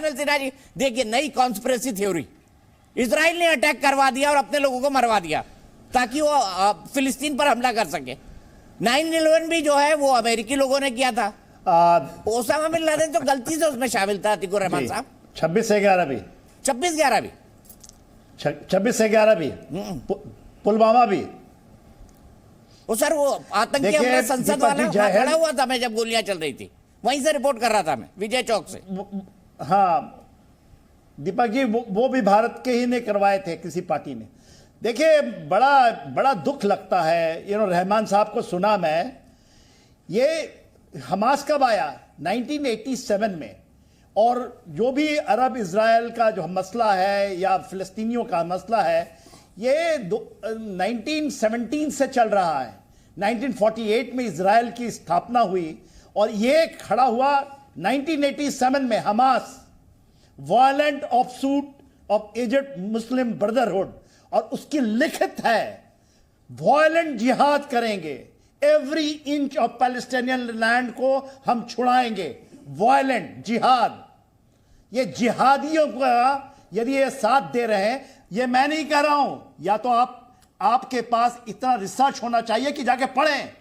मनोज सिन्हा जी, देखिए नई conspiracy theory, Israel ने अटैक करवा दिया और अपने लोगों को मरवा दिया ताकि वो फिलिस्तीन पर हमला कर सके। 9/11 भी जो है वो अमेरिकी लोगों ने किया था। ओसामा बिन लादेन तो गलती से उसमें शामिल था, अतीकुर रहमान साहब। 26/11 भी, 26/11 भी, 26/11 भी, पुलवामा भी। वो सर वो आतंकी हमला संसद वाला खड़ा हुआ था, मैं जब गोलियां चल रही थी वहीं से रिपोर्ट कर रहा था मैं, विजय चौक से। हाँ दीपक जी, वो भी भारत के ही ने करवाए थे किसी पार्टी ने। देखिए बड़ा बड़ा दुख लगता है, रहमान साहब को सुना मैं। ये हमास कब आया? 1987 में। और जो भी अरब इजराइल का जो मसला है या फिलिस्तीनियों का मसला है, ये 1917 से चल रहा है। 1948 में इजराइल की स्थापना हुई और ये खड़ा हुआ 1987 में। Hamas violent offshoot of Egypt Muslim brotherhood, और उसकी लिखित है वायलेंट जिहाद करेंगे, every inch of Palestinian land को हम छुड़ाएंगे। वायलेंट जिहाद, ये जिहादियों का यदि ये साथ दे रहे हैं, ये मैं नहीं कह रहा हूं, या तो आपके पास इतना रिसर्च होना चाहिए कि जाके पढ़ें।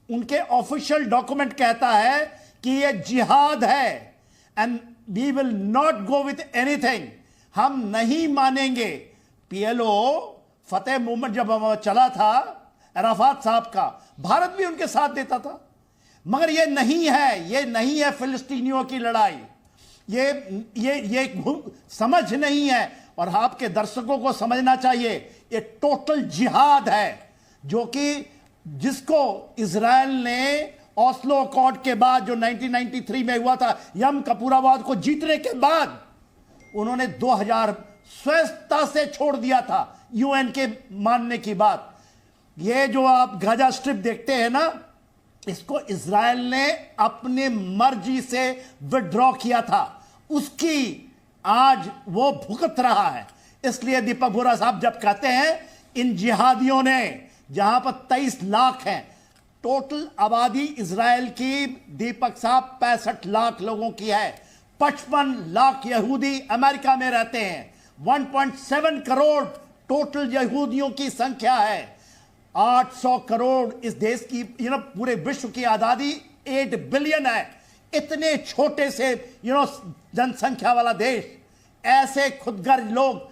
उनके ऑफिशियल डॉक्यूमेंट कहता है कि ये जिहाद है, and we will not go with anything. हम नहीं मानेंगे। पीएलओ फतेह मूवमेंट जब चला था अराफात साहब का, भारत भी उनके साथ देता था। मगर ये नहीं है फिलिस्तीनियों की लड़ाई। ये समझ नहीं है, और आपके दर्शकों को समझना चाहिए ये टोटल जिहाद है, जो कि जिसको इजराइल ने ओस्लो अकॉर्ड के बाद जो 1993 में हुआ था, यम कपूराबाद को जीतने के बाद उन्होंने 2000 स्वेच्छा से छोड़ दिया था, यूएन के मानने की बात। ये जो आप गाजा स्ट्रिप देखते हैं ना, इसको इजराइल ने अपने मर्जी से विड्रॉ किया था, उसकी आज वो भुगत रहा है। इसलिए दीपक बोहरा साहब जब कहते हैं इन जिहादियों ने, जहां पर 23 लाख हैं टोटल आबादी इजराइल की, दीपक साहब 65 लाख लोगों की है। 55 लाख यहूदी अमेरिका में रहते हैं। 1.7 करोड़ टोटल यहूदियों की संख्या है। 800 करोड़ इस देश की, पूरे विश्व की आबादी 8 बिलियन है। इतने छोटे से जनसंख्या वाला देश, ऐसे खुदगर्ज लोग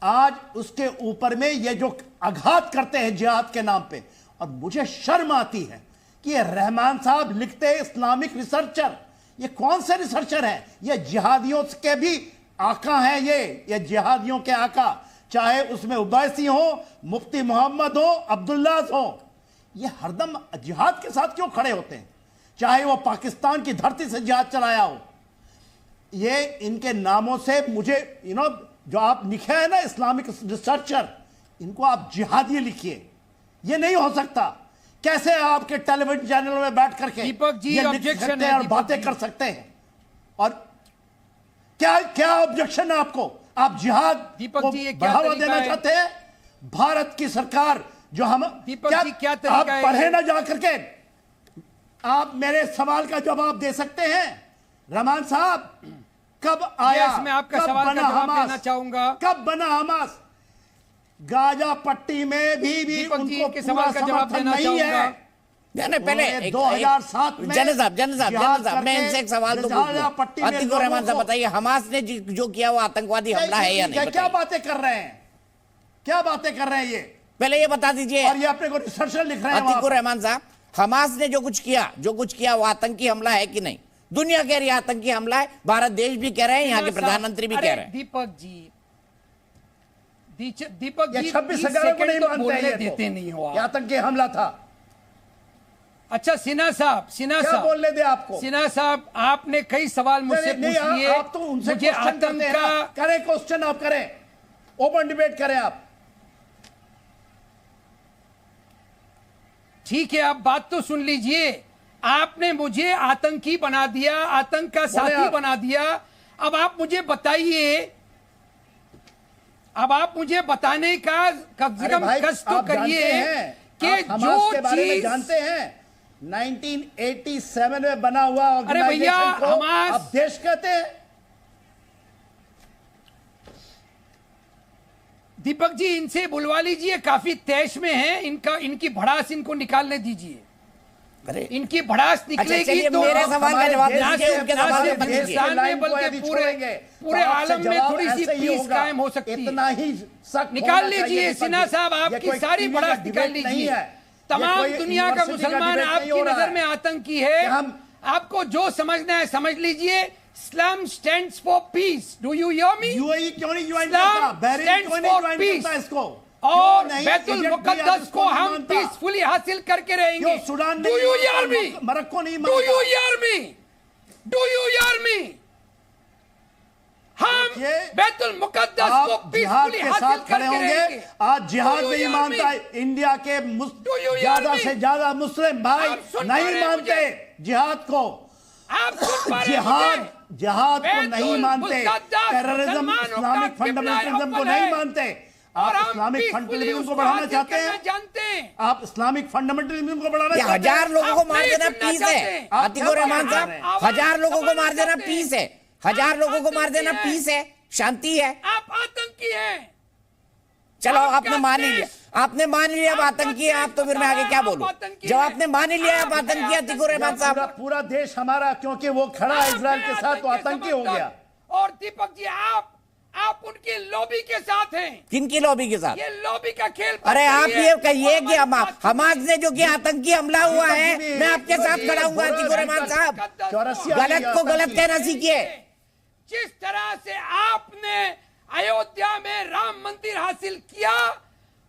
आज उसके ऊपर में ये जो आघात करते हैं जिहाद के नाम पे। और मुझे शर्म आती है कि ये रहमान साहब लिखते हैं इस्लामिक रिसर्चर। ये कौन से रिसर्चर हैं? ये जिहादियों के भी आका हैं। ये जिहादियों के आका, चाहे उसमें उबैसी हो, मुफ्ती मोहम्मद हो, अब्दुल्ला हो, ये हरदम जिहाद के साथ क्यों खड़े होते हैं? चाहे वो पाकिस्तान की धरती से जिहाद चलाया हो। ये इनके नामों से मुझे जो आप लिखे हैं ना इस्लामिक रिसर्चर, इनको आप जिहादी लिखिए। ये नहीं हो सकता। कैसे आपके टेलीविजन चैनल में बैठ करके दीपक जी ये लिख सकते हैं और बातें कर सकते हैं? और क्या ऑब्जेक्शन है आपको? आप जिहाद को बढ़ावा देना चाहते हैं? भारत की सरकार जो हम आप पढ़े ना जा करके आप मेरे सवाल का जवाब दे सकते हैं? रहमान साहब, कब आया? मैं आपका सवाल का जवाब देना चाहूंगा। कब बना हमास? गाजा पट्टी में भी उनको के सवाल का जवाब देना नहीं है। पहले 2007 में जन साहब मैं इनसे एक सवाल तो अतीकुर रहमान साहब बताइए, हमास ने जो किया वो आतंकवादी हमला है या नहीं? क्या बातें कर रहे हैं? क्या बातें कर रहे हैं ये? पहले ये बता दीजिए। और ये अपने को रिसर्चर लिख रहे हैं अतीकुर रहमान साहब, हमास ने जो कुछ किया वो आतंकी हमला है कि नहीं? दुनिया कह रही है आतंकी हमला है, भारत देश भी कह रहे हैं, यहाँ के प्रधानमंत्री भी कह रहे हैं। दीपक जी 26/11 को नहीं मानते, देते नहीं हो आप। आतंकी हमला था। अच्छा सिन्हा साहब, क्या बोलने दे आपको? सिन्हा साहब, आपने कई सवाल मुझसे पूछ लिए। आप तो उनसे क्वेश्चन करें, क्वेश्चन आप करें, ओपन डिबेट करें आप। ठीक है, आप बात तो सुन लीजिए। आपने मुझे आतंकी बना दिया, आतंक का साथी बना दिया। अब आप मुझे बताइए, अब आप मुझे बताने का कम से कम कष्ट तो करिए कि जो चीज जानते हैं 1987 में बना हुआ अरे भैया, हमास देश कहते हैं। दीपक जी इनसे बुलवा लीजिए, काफी तैश में है, इनकी भड़ास इनको निकालने दीजिए। अरे इनकी भड़ास निकलेगी चलिए, तो मेरे सवाल का जवाब देश दीजिए, के- उनके ना सवाल सिर्फ का देश दीजिए। के में लाइन को बल्कि यदि पूरे- छोड़ेंगे, पूरे तो आपसे आलम में जवाब थोड़ी सी ऐसे ही पीस होगा। कायम हो सकती है। इतना ही सख्त निकाल होना चाहिए लीजिए दीपक सिन्हा जी। साहब, ये आपकी कोई सारी टीवी भड़ास का निकाल डिबेट नहीं लीजिए। है। तमाम ये कोई दुनिया का यूनिवर्सिटी का मुसलमान डिबेट नहीं आपकी हो रहा नजर है। में आतंकी है। कि हम- आपको जो समझना है समझ लीजिए। Islam stands for peace. Do you hear me? UAE क्यों नहीं ज्वाइन इस्लाम करता? बहरीन stands क्यों नहीं for ज्वाइन peace। करता इसको? और क्यों नहीं? बैतुल इजिप्ट भी मुकद्दस आज को इसको नहीं हम मानता। पीसफुली हासिल करके रहेंगे। क्यों सुडान डू नहीं यू मानता? Hear me? मरक्को नहीं डू यू मानता। Hear me? Do you hear me? हम देखिए, बैतुल मुकद्दस को आप जिहाद पीसफुली के हासिल साथ खड़े करके होंगे। रहेंगे। आज जिहाद Do you नहीं hear मानता me? इंडिया के Do you hear ज्यादा me? से ज्यादा मुस्लिम भाई आप सुन पा रहे नहीं हैं मानते मुझे? जिहाद को। आप सुन पा रहे हैं जिहाद मुझे? जिहाद को बैतुल नहीं मानते। मुकद्दस टेररिज्म मुसलमानों का इस्लामिक किबला फंडामेंटलिज्म को अव्वल नहीं है। मानते। और आप हम इस्लामिक peacefully फंडामेंटलिज्म को उसको बढ़ाना हासिल चाहते करना हैं? जानते हैं। आप इस्लामिक फंडामेंटलिज्म को बढ़ाना ये चाहते हैं? हजार लोगों को आप मार नहीं देना सुनना पीस चाहते है। हैं। अतीकुर रहमान साहब, आप हजार लोगों को मार देना चाहते हैं। पीस है। हजार लोगों को मार देना आतंकी है। पीस है, शांति है। आप आतंकी हैं। चलो आपका आपने मान ही लिया, देश- आपने मान ही लिया अब आपका आतंकी है। आप तो देश फिर मैं आगे क्या आप बोलूं? आतंकी जब हैं। आपने मान ही लिया अब आप आतंकी है अतीकुर रहमान पूरा साहब। पूरा देश हमारा क्योंकि वो खड़ा है इजराइल के साथ तो आतंकी हो गया। और दीपक जी आप उनके लॉबी के साथ हैं। किनकी लॉबी के साथ? ये लॉबी का खेल। अरे आप ये कहिए कि हमास ने जो कि दीपक आतंकी हमला हुआ है, जी, मैं आपके साथ जी, खड़ा हूँ बुरा अतीकुर रहमान साहब। चौरसिया गलत को गलत कहना सीखिए। जिस तरह से आपने अयोध्या में राम मंदिर हासिल किया,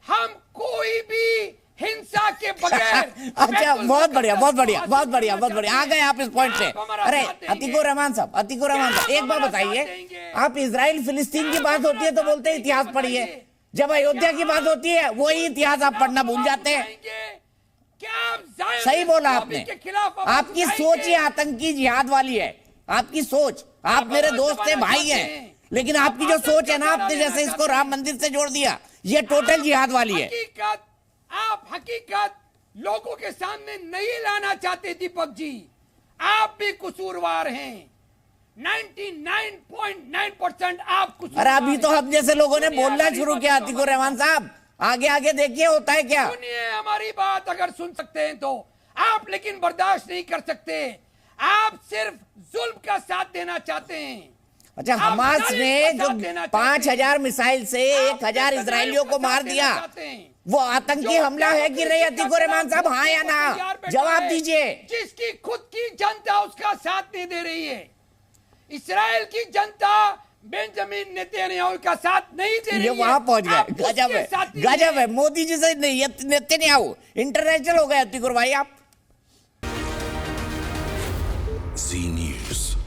हम कोई भी हिंसा के बगैर अच्छा, बहुत बढ़िया, बहुत बढ़िया, बहुत बढ़िया, बहुत बढ़िया। आ गए आप इस पॉइंट पे। अरे अतीकुर रहमान साहब, अतीकुर रहमान साहब, एक बात बताइए, आप इजराइल फिलिस्तीन की बात होती है तो बोलते हैं इतिहास पढ़िए, जब अयोध्या की बात होती है वही इतिहास आप पढ़ना भूल जाते हैं। सही बोला आपने। आपकी सोच ही आतंकी जिहाद वाली है, आपकी सोच। आप मेरे दोस्त हैं, भाई हैं, लेकिन आपकी जो सोच है ना, आपने जैसे इसको राम मंदिर से जोड़ दिया, ये टोटल जिहाद वाली है। आप हकीकत लोगों के सामने नहीं लाना चाहते दीपक जी। आप भी कसूरवार हैं। 99.9% आप कसूरवार अरे अभी तो हैं। हम जैसे लोगों ने सुनिए बोलना हमारी शुरू बात किया को। अतीकुर रहमान साहब, आगे आगे देखिए होता है क्या। सुनिए हमारी बात, अगर सुन सकते हैं तो। आप लेकिन बर्दाश्त नहीं कर सकते। आप सिर्फ जुल्म का साथ देना चाहते हैं। अच्छा, आप हमास जालिम ने का जो साथ देना चाहते हैं। 5000 मिसाइल से आप 1000 जालिम इजरायलियों का को साथ मार देना दिया, चाहते हैं। वो आतंकी हमला है कि नहीं अतीकुर रहमान साहब? हाँ या ना, जवाब दीजिए। जिसकी खुद की जनता उसका साथ नहीं दे रही है। इसराइल की जनता बेंजामिन नेतन्याहू का साथ नहीं दे रही ये है। वहां पहुंच गए, आप गजब उसके है, साथी गजब हैं। है। मोदी जी से नहीं, नेतन्याहू इंटरनेशनल हो गए अतीकुर भाई आप। Z News.